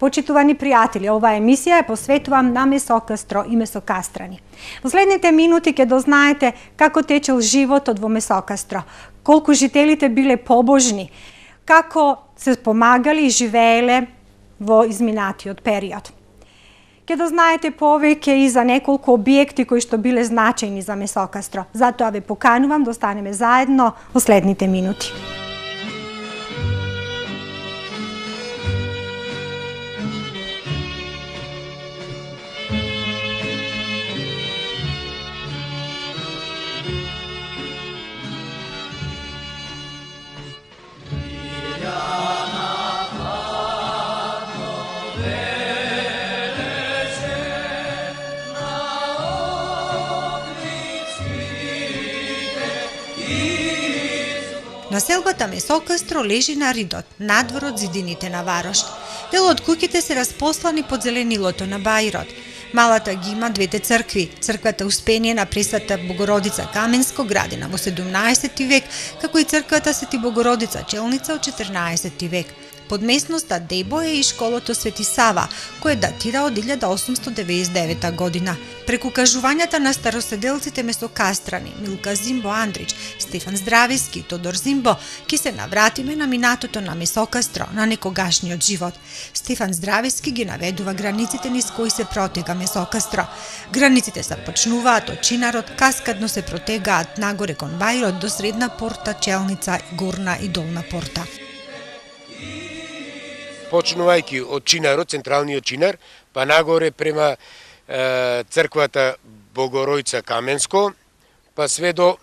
Почитувани пријатели, оваа емисија ја посветувам на Месокастро и Месокастрани. Во следните минути ќе дознаете како течел животот во Месокастро, колку жителите биле побожни, како се помагали и живееле во изминатиот период. Ќе дознаете повеќе и за неколку објекти кои што биле значајни за Месокастро. Затоа ве поканувам да останеме заедно во следните минути. Населбата Месокастро лежи на Ридот, надвор од зидините на Варош. Дел од куќите се распослани под зеленилото на Бајрот. Малата ги има двете цркви. Црквата Успение на Пресвета Богородица Каменско, градена во 17 век, како и црквата Свети Богородица Челница од 14 век. Под местноста Дебо е и школото Свети Сава, кој датира од 1899 година. Преку кажувањата на староседелците месокастрани Милка Зимбо Андрич, Стефан Здрависки и Тодор Зимбо, ќе се навратиме на минатото на Месокастро, на некогашниот живот. Стефан Здрависки ги наведува границите низ кои се протега Месокастро. Границите се почнуваат од Чинарот, каскадно се протегаат нагоре кон Бајрот до Средна порта, Челница, Горна и Долна порта. Почнувајќи од Чинарот, централниот Чинар, па нагоре према црквата Богородица Каменско, па све до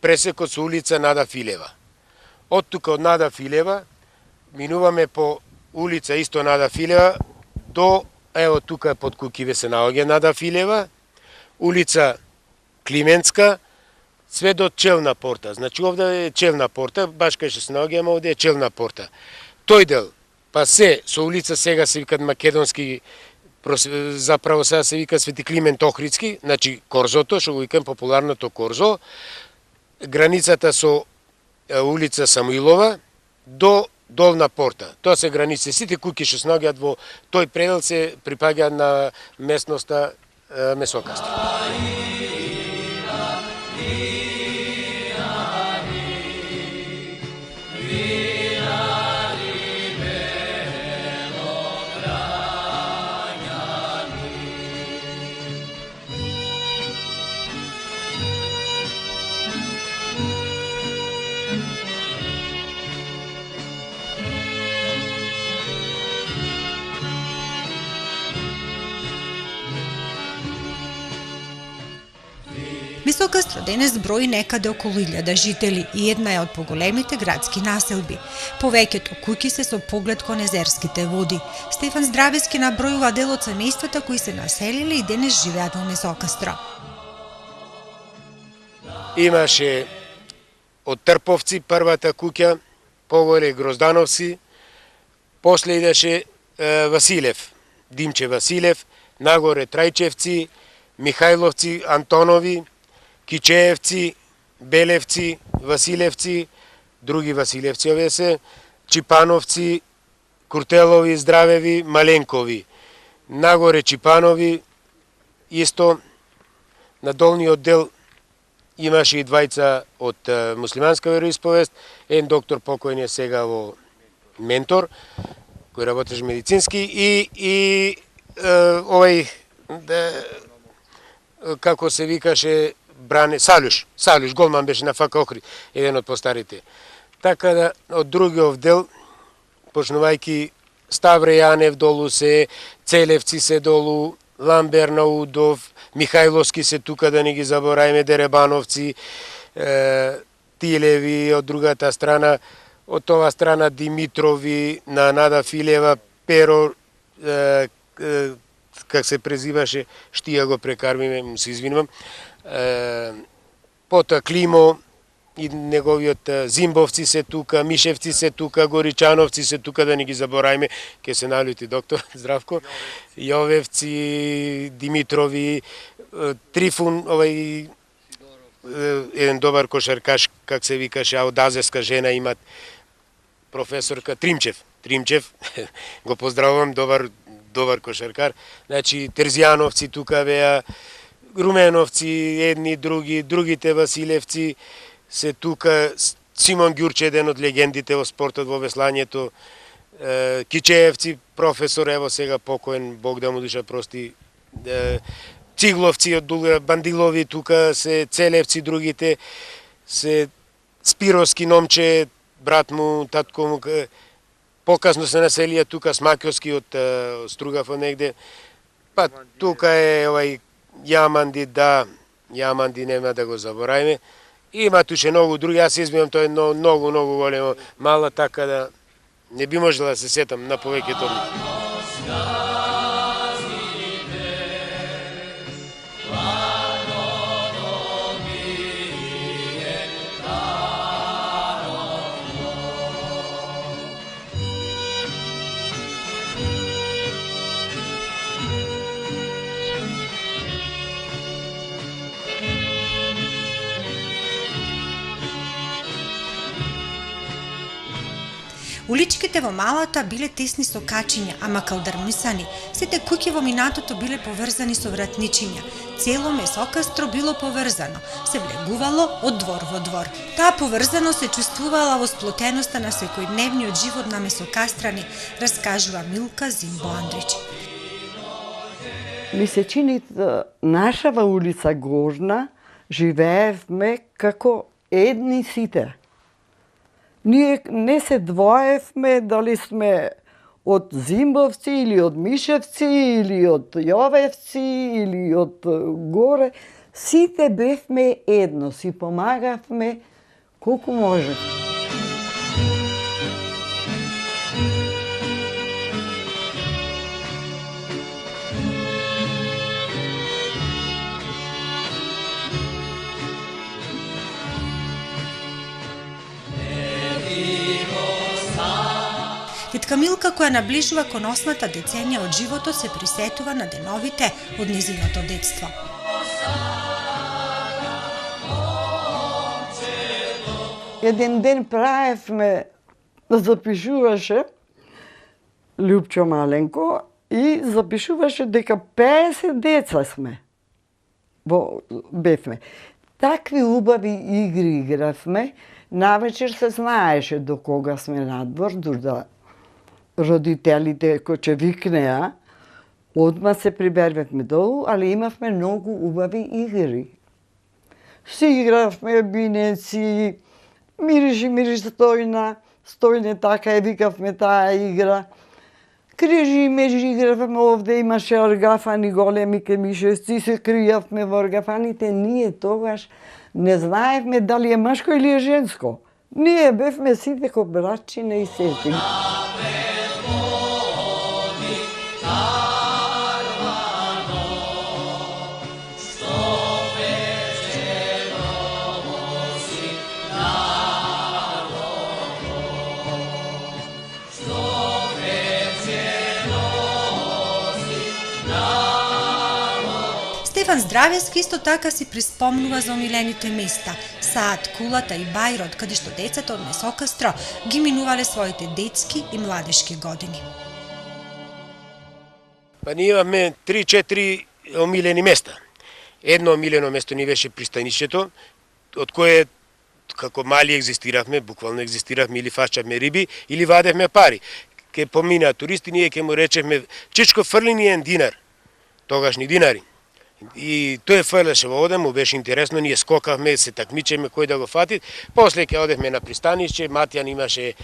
пресекот со улица Нада Филева. Од тука од Нада Филева минуваме по улица исто Нада Филева до, ево тука под куќиве се наоѓа Нада Филева, улица Клименска, све до Челна порта. Значи овде е Челна порта, баш кај што се наоѓаме овде е Челна порта. Тој дел, па се со улица сега се викат Македонски, заправо сега се вика Свети Климент Охридски, значи Корзото, што го викам популарното Корзо, границата со улица Самуилова до Долна порта. Тоа се граници. Сите куќи што се наоѓаат во тој предел се припаѓаат на местноста Месокастро. Месокастро денес брои некаде околу 1000 жители и една е од поголемите градски населби. Повеќето куќи се со поглед кон езерските води. Стефан Здрависки набројува дел од семејствата кои се населиле и денес живеат во Месокастро. Имаше од Трповци првата куќа, поголе Гроздановци, после идеше Василев, Димче Василев, нагоре Трајчевци, Михајловци, Антонови, Кичеевци, Белевци, Василевци, други Василевци овие се, Чипановци, Куртелови, Здравеви, Маленкови. Нагоре Чипанови, исто, на долниот дел имаше и двајца од муслиманска вероисповест, еден доктор покојен е сега во Ментор, кој работеше медицински, и овај, како се викаше, Бране Салуш, голман беше на ФК Охрид, еден од постарите. Така да, од другиот дел, почнувајќи Ставре Јанев долу се, Целевци се долу, Ламбер Наудов, Михајловски се тука, да не ги заборајме, Деребановци, Тилеви од другата страна, од това страна Димитрови, на Нада Филева, Перо, как се презиваше, штија го прекарвиме, му се извинувам, пота Климо и неговиот Зимбовци се тука, Мишевци се тука, Горичановци се тука, да не ги заборајме, ке се налути доктор Здравко, Јовевци, Димитрови, Трифун, овај еден добар кошаркаш, как се викаше, од азерска жена имат професорка Тримчев Примчев, го поздравувам, добар кошаркар. Значи Терзијановци тука беа, Руменовци, едни, другите Василевци се тука, Симон Ѓурче, еден од легендите во спортот, во веслањето, Кичеевци, професор, ево сега покоен, Бог да му душа прости, Цигловци од Дулга, Бандилови тука се, Целевци, другите се, Спировски номче, брат му, татко му, покасно се населија тука, Смакјовски од Стругав негде, па тука е овај Јаманди, да, Јаманди нема да го заборавиме. Има туше многу други, јас изминам, тоа е многу големо, мала, така да не би можела да се сетам на повеќето. Уличките во малата биле тесни со качиња, ама калдармисани. Сите куќи во минатото биле поврзани со вратничиња. Цело Месокастро било поврзано, се влегувало од двор во двор. Таа поврзаност се чувствувала во сплотеноста на секојдневниот живот на месокастрани, раскажува Милка Зимбо Андрич. Ми се чини нашава улица Горна живеевме како едни сите. Ние не се двоевме дали сме од Зимбовци или од Мишевци или од Јовевци или од горе. Сите бевме едно, си помагавме колку може. Тетка Милка, која наближува кон 8-та деценија од животот, се присетува на деновите од незиното детство. Еден ден правевме, запишуваше Лјупчо Маленко и запишуваше дека 50 деца сме. Бевме. Такви убави игри игравме, навечер се знаеше до кога сме надвор, да родителите кои ќе викнеа, одма се прибервавме долу, али имавме многу убави игри. Си игравме бинеци, мириш стојне, така е викавме таа игра. Крижи и межи игравме, овде имаше оргафани големи кемишевци, се кријавме во оргафаните, ние тогаш не знаевме дали е машко или е женско. Ние бевме сите ко братчине и сестри. Стефан Здравевски исто така си приспомнува за омилените места – Саат, Кулата и Бајрот, каде што децата од Месокастро ги минувале своите детски и младешки години. Па ние имаме 3-4 омилени места. Едно омилено место ни беше пристанишето, од кое како мали екзистиравме, буквално екзистиравме, или фашчавме риби, или вадевме пари. Ке поминаа туристи, ние ке му речевме: "Чичко, фрли ни 1 динар", тогашни динари. И тој фрлеше во вода, му беше интересно, ние скокавме, се такмичеме кој да го фати. После ќе одевме на пристаниште, Матјан имаше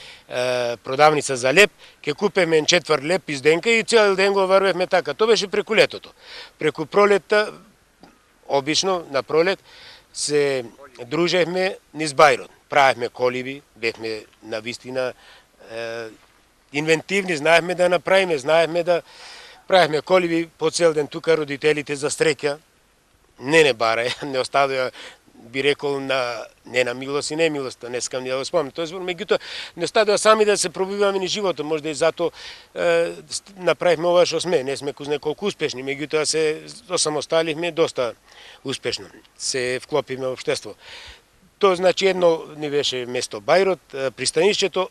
продавница за леп, ќе купеме 1/4 леп изденка и цел ден го врвевме така. Тоа беше преку летото. Преку пролетта, обично на пролет, се дружевме низ Бајрот. Правевме колиби, бевме на вистина инвентивни, знаевме да направиме, знаевме да правевме колиби по цел ден тука. Родителите за среќа не бараја, не оставија, би рекол, не на милост и немилост, не скам ни да го спомнам. Тоа збор, меѓутоа не оставија сами да се пробиваме ни животот, можда и зато направивме ова што сме. Не сме кузне колку успешни, меѓутоа се осамосталихме доста успешно. Се вклопиме во општество. Тоа значи едно ни беше место Бајрот, пристанишчето,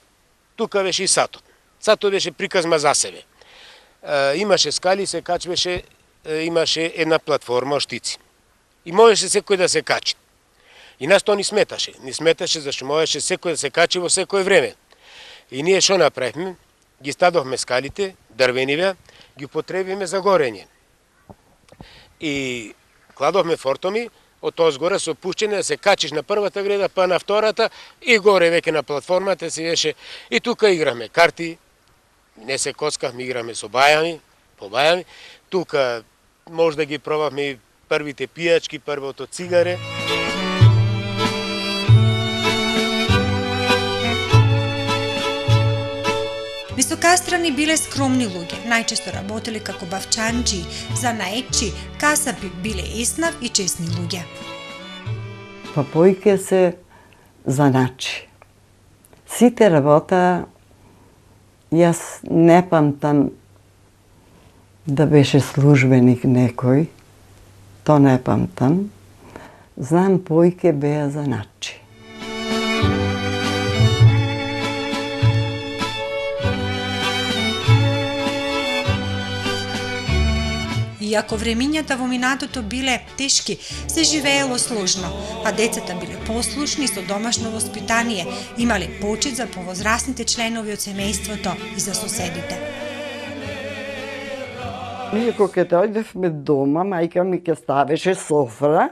тука беше и сатот. Сад тоа беше приказма за себе. Имаше скали, се качвеше, имаше една платформа штици. И можеше секој да се качи. И нас тоа ни сметаше. Ни сметаше зашто можеше секој да се качи во секое време. И ние што направивме? Ги стадовме скалите, дрвениве, ги употребиме за горење. И кладовме фортоми, од тоа згоре со пушчене да се качиш на првата греда, па на втората и горе веќе на платформата се еше. И тука играме карти, не се коцкавме, играме со бајами, по бајами. Тука може да ги пробавме првите пијачки, првото цигаре. Високастрани биле скромни луѓе, најчесто работели како бавчанџи, занаетчи, касапи, биле еснав и честни луѓе. Па поиќе се заначи. Сите работа, јас не памтам да беше службеник некој, то не памтам. Знам поиќе беа заначи. Иако времињата во минатото биле тешки, се живеело сложно, а децата биле послушни со домашно воспитание, имале почит за повозрасните членови од семејството и за соседите. Ние кога дојдевме дома, мајка ми ќе ставеше софра,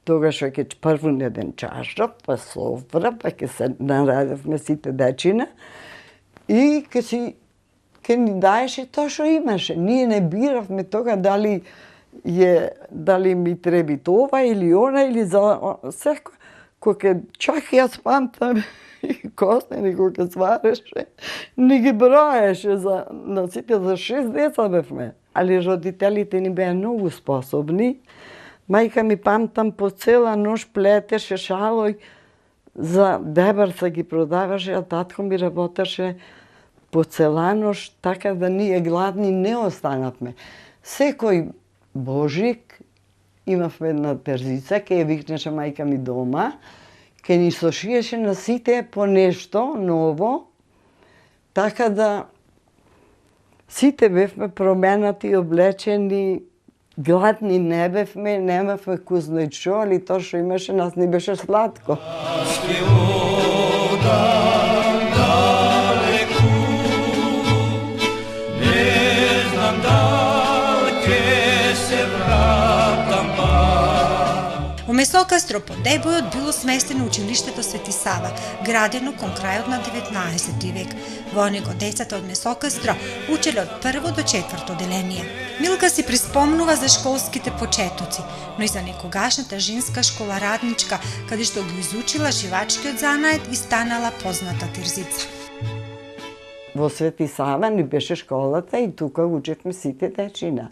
тогаш ќе прво еден чашап, па софра, па ќе се наредевме сите дечина и ќе ни даеше тоа што имаше. Ние не биравме тога дали ми треби това или она или за секој. Кога чак јас памтам и Костени кога свареше, ни ги броеше на сите за 6 деца бевме. Али родителите ни беа многу способни. Мајка ми памтам по цела ноќ плетеше шалој за дебарца ги продаваше, а татко ми работеше по цела ноќ, така да ние гладни не останавме. Секој Божик имавме една терзица, ке ја викнеше мајка ми дома, ке ни сошиеше на сите по нешто ново, така да сите бевме променати, облечени, гладни не бевме, немавме кузно што, али тоа што имаше нас не беше сладко. Во Месокастро под дебојот било сместено училиштето Свети Сава, градено кон крајот на 19 век. Во него децата од Месокастро учеле од прво до четврто деление. Милка си приспомнува за школските почетоци, но и за некогашната женска школа радничка, каде што го изучила живачкиот занает и станала позната терзица. Во Свети Сава ни беше школата и тука учевме сите дечина.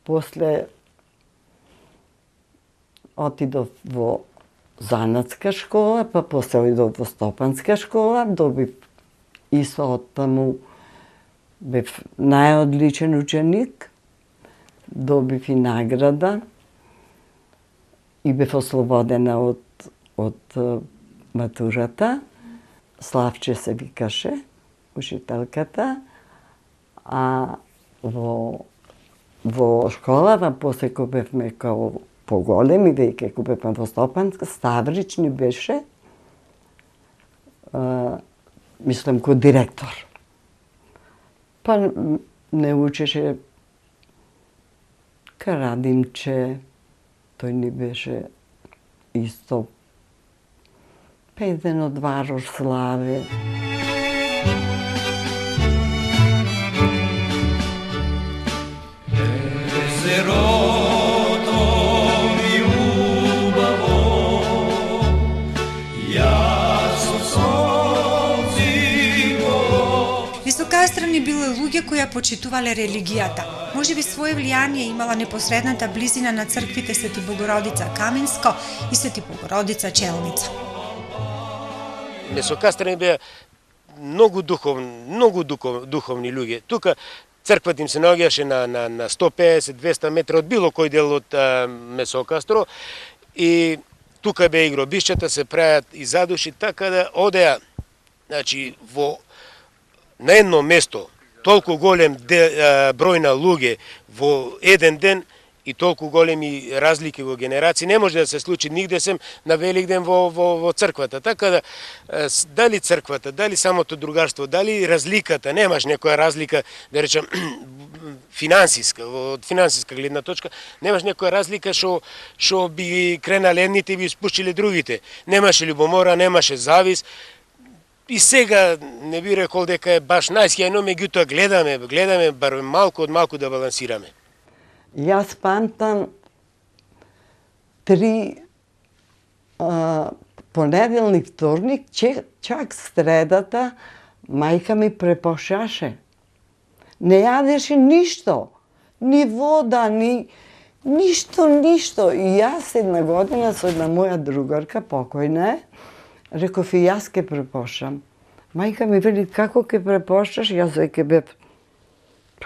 После отидов во занатска школа, па после отидов во стопанска школа, добив исто од таму, бев најодличен ученик, добив и награда и бев ослободена од матурата. Славче се викаше, учителката, а во школава, после кога бевме као поголеми, веќе кога бевме во Стопанска, Ставрич ни беше, мислам, ко директор. Па не учеше Карадимче, тој ни беше исто еден од Варош Славе. Високастрани биле луѓе кои ја почитувале религијата. Можеби свое влијание имала непосредната близина на црквите Свети Богородица Каменско и Свети Богородица Челница. Месокастрани беа многу духовни луѓе. Тука црквата им се наоѓаше на 150-200 метра од било кој дел од Месокастро и тука беа и гробишчата, се прават и задуши, така да одеа, значи, во на едно место толку голем број на луѓе во еден ден и толку големи разлики во генерации не може да се случи нигде сем на Великден во црквата. Така да дали црквата, дали самото другарство, дали разликата, немаш некоја разлика, да речем финансиска, од финансиска гледна точка, немаш некоја разлика што би кренале едните и би испушчиле другите. Немаше љубомора, немаше завис. И сега не би рекол дека е баш најсјајно, меѓутоа гледаме бар малку од малку да балансираме. Јас памтам 3 понеделник, вторник, чак средата, мајка ми препошаше. Не јадеше ништо. Ни вода, ни ништо. И јас една година со една моја другарка, покојна е, реков и јас ке препошам. Мајка ми вели, како ке препошаш? Јас веќе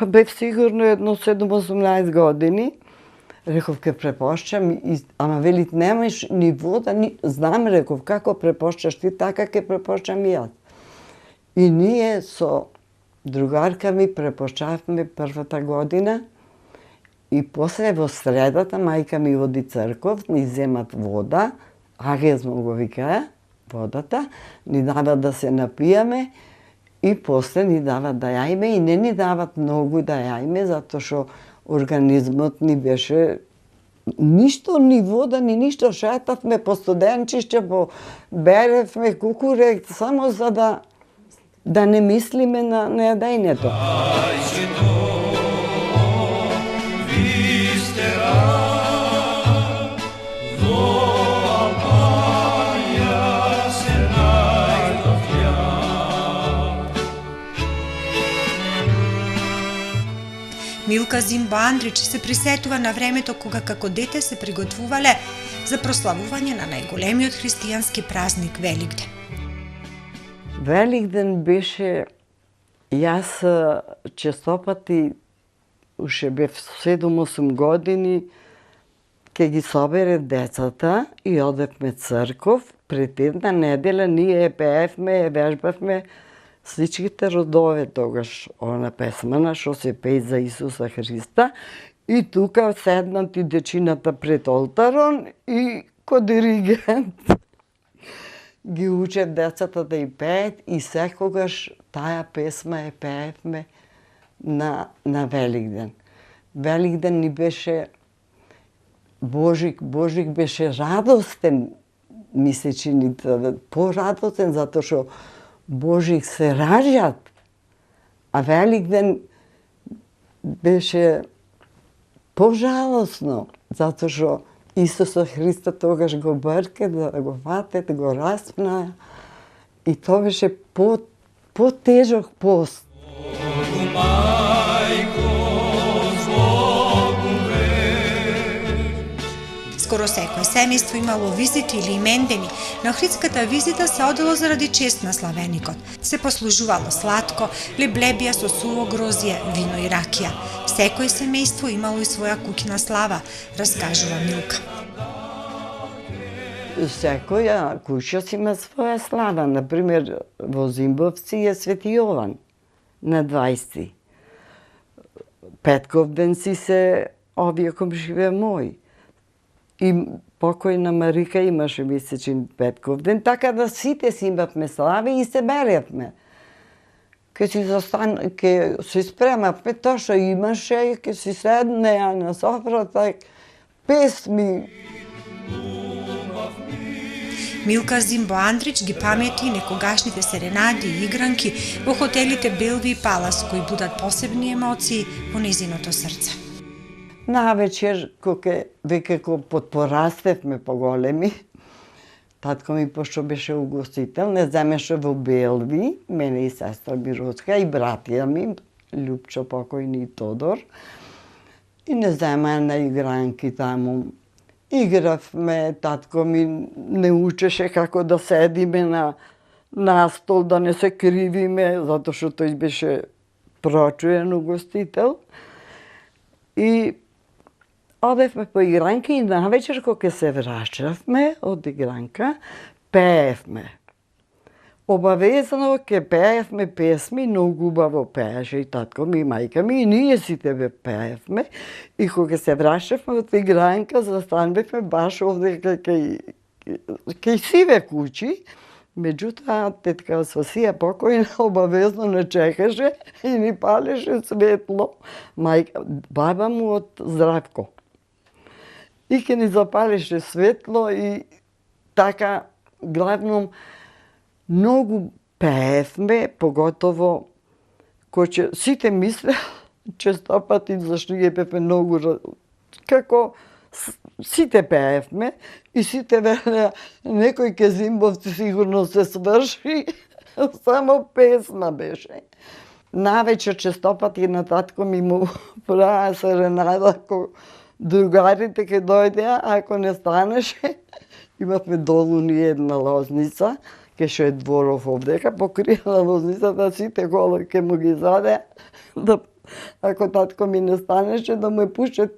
бев сигурно едно 7-18 години. Реков, ке препошчам, ама вели, немаш ни вода, знам, реков, како препошчаш ти, така ке препошчам и јас. И ние со другарка ми препошчавме првата година и после во средата мајка ми оди црков, ни земат вода, агезмо го викаја, водата, ни дават да се напијаме и после ни дават да јајме и не ни дават многу да јајме, затоа што организмот ни беше ништо, ни вода, ни ништо, шетавме по студенчиште, по беревме кукурек, само за да не мислиме на јадењето. Милка Зимбо Андрич се присетува на времето кога како дете се приготвувале за прославување на најголемиот христијански празник Великден. Великден беше, јас честопати, уште бев 7-8 години, ке ги собере децата и одевме црков. Пред една неделя ние пеевме, вежбавме сичките родове тогаш, она песмана што се пее за Исуса Христа, и тука седнати дечината пред олтарон и ко диригент ги учат децата да и пеят и секогаш таа песма ја пеевме на Великден. Великден ни беше Божик беше радостен, ми се чини порадостен, затоа што Божик се раѓат, а Великден беше пожалосно, затоа што Исуса Христа тогаш го брке, да го фатет, го распна, и тоа беше потежок пост. Скоро секој семејство имало визити или имендени. На Охридската визита се одело заради чест на славеникот. Се послужувало сладко, леблебија со суво грозје, вино и ракија. Секој семејство имало и своја куќна слава, раскажува Милка. Секоја куќа си има своја слава. Например, во Зимбовци е Свети Јован на 20. Петковден си се овие комшиве мои. И покојна Марика имаше месечен Петковден, така да сите си имавме слави и се беревме. Ке се спремавме тоа што имаше, ке си седнеа на софрата, песми. Милка Зимбо Андрич ги памети некогашните серенади и игранки во хотелите Белви и Палас, кои будат посебни емоции во незиното срце. Навечер, веќе подпорастевме поголеми, татко ми, пошто беше угостител, не земеше во Белви, мене и сестра Биротска, и братија ми, Љупчо покојни и Тодор, и не земеа на игранки таму. Игравме, татко ми не учеше како да седиме на стол, да не се кривиме, затоа што тој беше прочуен угостител. И одевме по игранки и навечер кога се враќавме од игранка, пеевме. обавезно ќе пеевме песми, многу убаво пееше и татко ми и мајка ми, и ние сите пеевме. И кога се врашавме од игранка, застанавме баш овде кај сиве куќи. Меѓутоа, тетка Сосија покојна обавезно не чекаше и ни палеше светло. Баба му од Здравко. И ке ни запалеше светло и така, главном, многу пеевме, поготово, кој сите мисле, често пати, зашто ги пеевме многу, како сите пеевме и сите велеа, некој ке Зимбовци сигурно се сврши, само песна беше. Навечер често пати на татко ми му праваа серенада, ако другарите ке дојдеа, ако не станеше, имавме долу ни една лозница, кеше е дворов овдека, покрија на лозницата сите кола ке му ги заде, да, ако татко ми не станеше, да му пуше,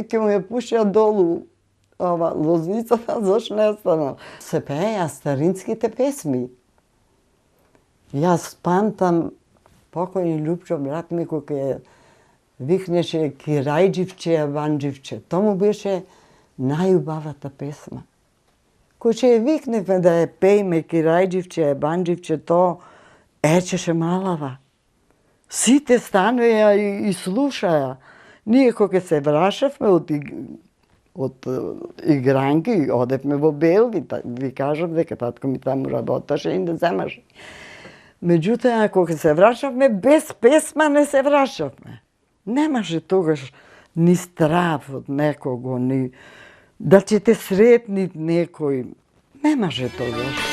ке му ја пушеа долу лозницата, зашто не станал. Се пееа старинските песми. Јас памтам покојни Лјупчо, брат ми, кога викнеше Кирајџивче, Аванџивче. Тому беше најубавата песма. Кој ја викневме да ја пееме Кирајџивче, Аванџивче, то ечеше малава. Сите станеа и слушаја. Ние кога се врашавме од игранки, одевме во Белги, ви кажам дека татко ми таму работеше и не земаше. Меѓутоа, кога се врашавме, без песма не се врашавме. Немаше тогаш ни страв од некого, ни да ќе те сретни некој. Немаше тогаш.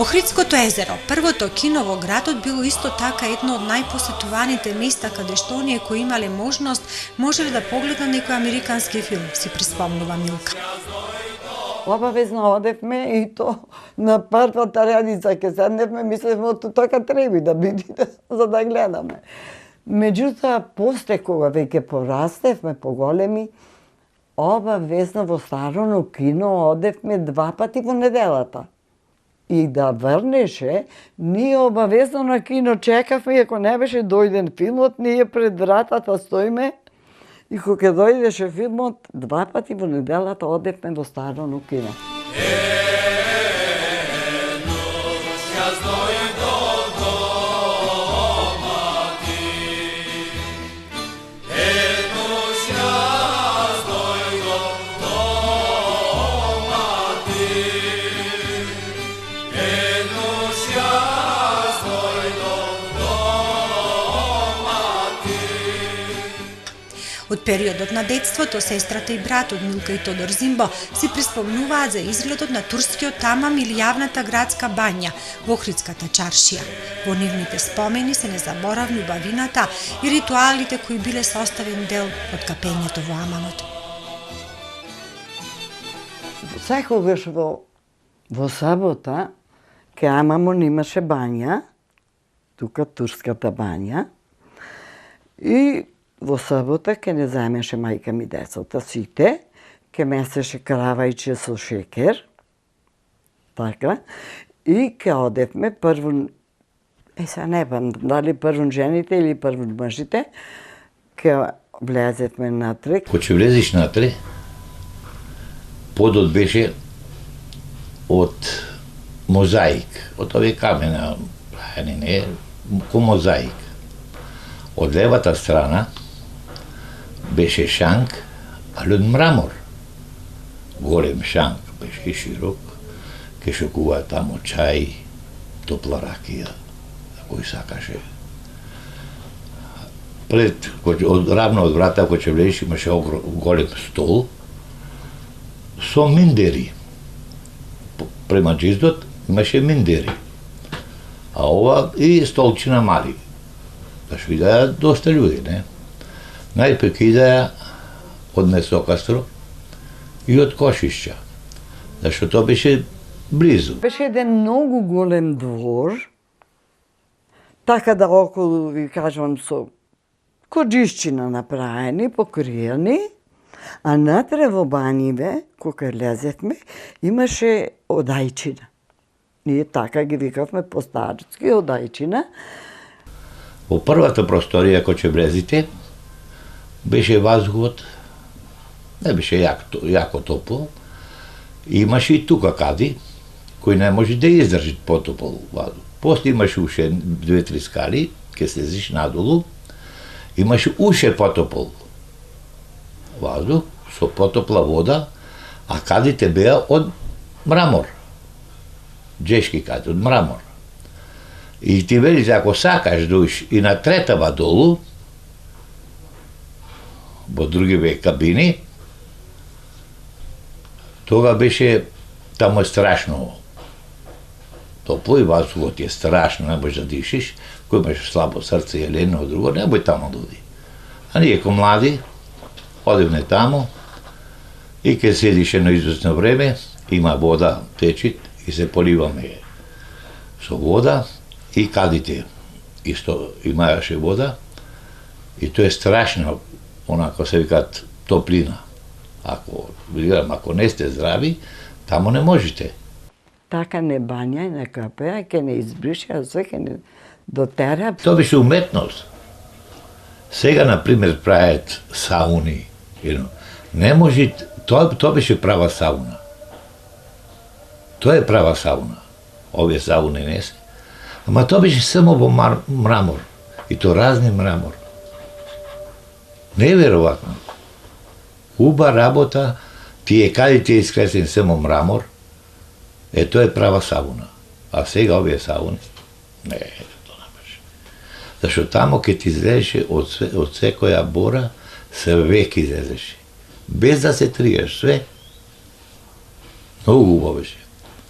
Охридското езеро, првото кино во градот, било исто така едно од најпосетуваните места каде што оние кои имале можност можеле да погледнат некој американски филм, си приспомнува Милка. Обавезно одевме и то на првата редица ке седневме, мислевме така треба да биде за да гледаме. Меѓутоа, после кога веќе порастевме поголеми, обавезно во старото кино одевме 2 пати во неделата. И да врнеше, ние обавезно на кино чекавме, ако не беше дојден филмот, ние пред вратата стоиме и кога дојдеше филмот, 2 пати во неделата одевме во старото кино. Од периодот на детството, сестрата и братот Милка и Тодор Зимбо си приспомнуваат за изгледот на турскиот тамам или јавната градска бања во Охридската чаршија. Во нивните спомени се незаборавни убавината и ритуалите кои биле составен дел од капењето во аманот. Секогаш во сабота, кај амамон имаше бања, тука турската бања, и во сабота ке не заемеше мајка ми децата сите, ке месеше кравајче со шекер, така, и ке одевме прво, сега не пам, дали прво жените или прво мъжите, ке влезевме натре. Кога ќе влезеш натре, подот беше од мозаик, од овие камена, не, ко мозаик. Од левата страна беше шанк, али од мрамор. Голем шанк, беше широк, ке шокува тамо чај, топла ракија, кој сакаше. Пред, равно од врата, кој ќе влезеш, имаше голем стол со миндери. Према джиздот имаше миндери. A ova i stolčina mali. Зашто идеја доста луѓе, не? Најпрек идеја од Месокастро и од Кошишќа, зашто тоа беше близу. Беше еден многу голем двор, така да околу, ви кажам, со коџишчина направени, покриени, а натре во баниве, кога лезевме, имаше одајчина. Ние така ги викавме по-старски одајчина. Во првата просторија кој ќе влезите, беше ваздухот, не беше јако топол, имаше и тука кади, кој не може да издржи потопол ваздух. После имаше уште 2-3 скали, ке слезиш надолу, имаше уште потопол ваздух, со потопла вода, а кадите беа од мрамор. Джешки кади, од мрамор. И ти велиш, ако сакаш да уиш и на третава долу, во други ве кабини, тога беше, таму е страшно топло и ваздухот е страшно, не можеш да дишиш, кој имаш слабо срце или едно друго, не бој таму да оди. А ние ко млади, одевме таму и ке седиш едно известно време, има вода, течит и се поливаме со вода и кадите исто имаеше вода и тоа е страшно, онако се викат топлина. Ако не сте здрави, таму не можете. Така не бањај, не капеа, ке не избрише, а све ке не дотера. Тоа беше уметност. Сега, например, правят сауни. Не може, тоа беше права сауна. Тоа е права сауна. Овие сауни не се. Ама тоа беше само во мрамор. И то разни мрамор. Неверојатно. Уба работа, тие кадите искресен само мрамор, тоа е права сауна. А сега овие сауни, не, тоа не може. Зашто тамо ке ти излезеше од секоја бора, све ке излезеше. Без да се триеш, све. Многу убаво беше.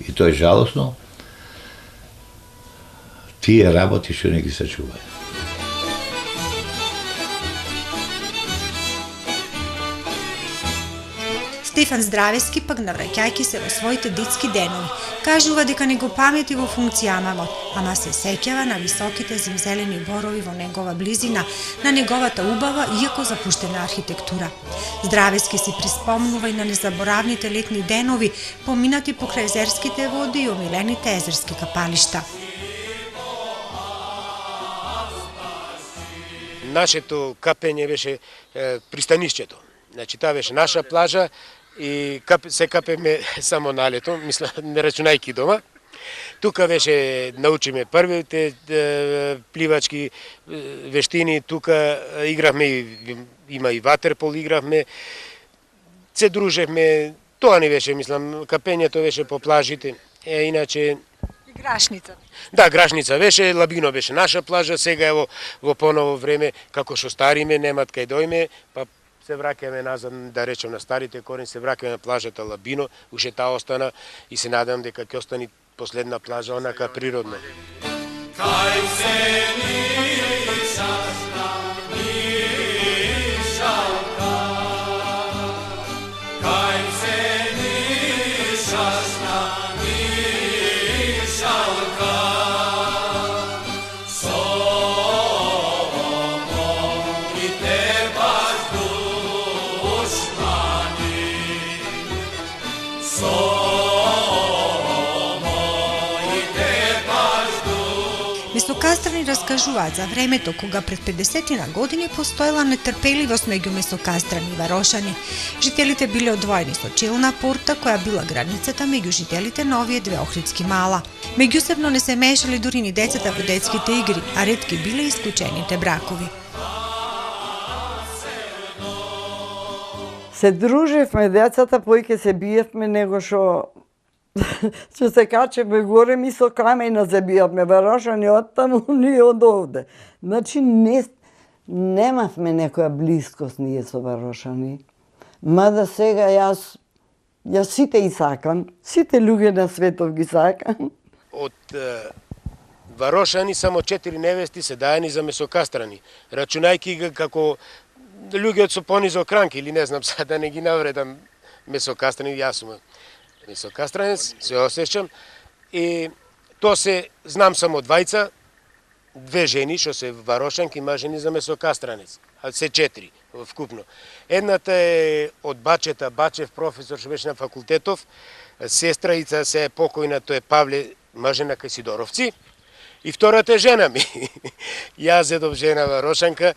И тоа е жалосно. Тие работи што не ги сачуваат. Стефан Здравески пак навраќајќи се во своите детски денови, кажува дека не го памети во функција мамот, ама се сеќава на високите зимзелени борови во негова близина, на неговата убава, иако запуштена архитектура. Здравески си приспомнува и на незаборавните летни денови, поминати покрај езерските води и омилените езерски капалишта. Нашето капење беше пристанишчето. Значи, таа беше наша плажа и се капеме само на лето, мисля, не рачунајки дома. Тука беше, научиме првите пливачки вештини, тука игравме, има и ватерпол игравме, се дружевме, тоа не беше, мислам, капењето беше по плажите, иначе... Грашница. Да, Грашница беше, Лабино беше наша плажа, сега ево во поново време, како што стариме, немат кај дојме, па се враќаме назад, да речем на старите корени, се враќаме на плажата Лабино, уште таа остана и се надам дека ќе остани последна плажа онака природна. Кај се нишашна, нишалка, кај се нишашна, нишалка, со моите воздушмани, со Месокастрани раскажуваат за времето кога пред 50 години постоела нетрпеливост меѓу месокастрани и варошани. Жителите биле одвоени со челна порта која била границата меѓу жителите на овие две охридски мала. Меѓусебно не се мешали дури ни децата во детските игри, а ретки биле исклучените бракови. Се дружевме децата, поиќе се биевме него што се качевме горе, ми со камена се биевме, варошани оттаму, ние од овде. Значи, немавме некоја блискост ние со варошани. Мада сега јас сите и сакам, сите луѓе на светот ги сакам. Од Варошани само 4 невести се даени за месокастрани, рачунајќи ги како луѓе со понизок ранг или не знам сега да не ги навредам месокастрани, јас сум месокастранец, се осеќам и то се знам само двајца, две жени што се варошанки, има жени за месокастранец, а се 4 вкупно. Едната е од бачета, Бачев професор што беше на факултетов, сестраица се е покојна, тоа е Павле, мажена кај Сидоровци, и втората е жена ми. Јас зедов жена варошанка,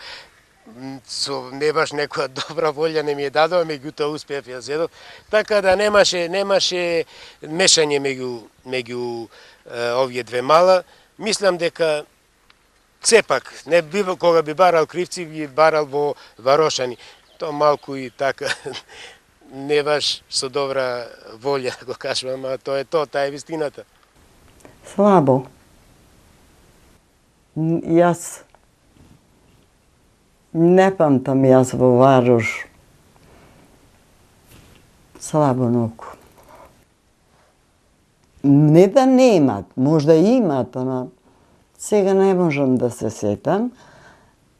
со не баш некоја добра волја не ми е дадова, меѓутоа успеав ја зедов, така да немаше мешање меѓу овие две мала. Мислам дека сепак, не би, кога би барал кривци, би барал во Варошани. Тоа малку и така, не баш со добра волја, го кажувам, а тоа е таа е вистината. Слабо. Јас не памтам јас во Варош. Слабо многу. Не да немат, можда имат, ама сега не можам да се сетам.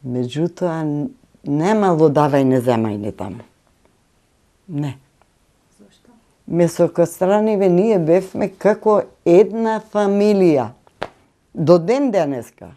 Меѓутоа, немало давајне земајне таму. Не. Зошто? Месокастраниве ние бевме како една фамилија. До ден денеска.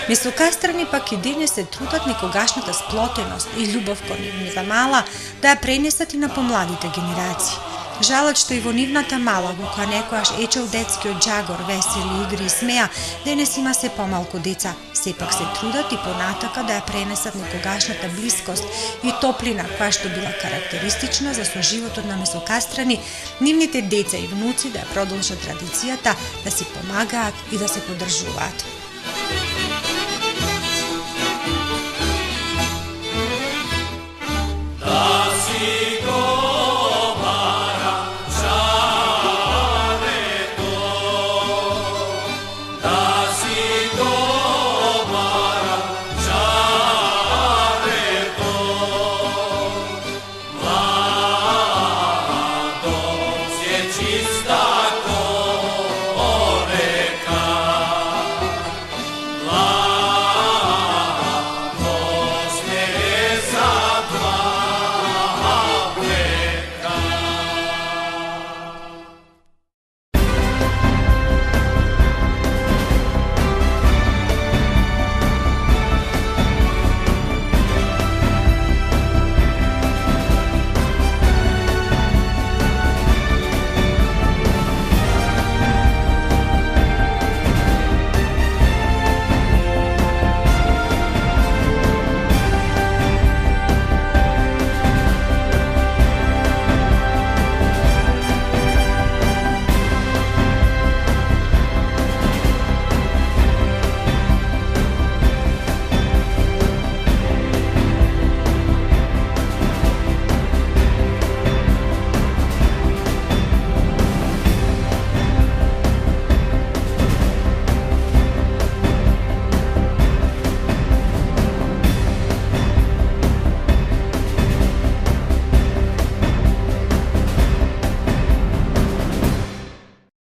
Месокастрани пак и денес се трудат некогашната сплотеност и љубов кон нивната мала да ја пренесат и на помладите генерации. Жалат што и во нивната мала, во која некојаш ечел детскиот џагор, весели игри и смеа, денес има се помалку деца. Сепак се трудат и понатака да ја пренесат некогашната блискост и топлина која што била карактеристична за соживотот на месокастрани, нивните деца и внуци да ја продолжат традицијата, да си помагаат и да се поддржуваат. Jesus.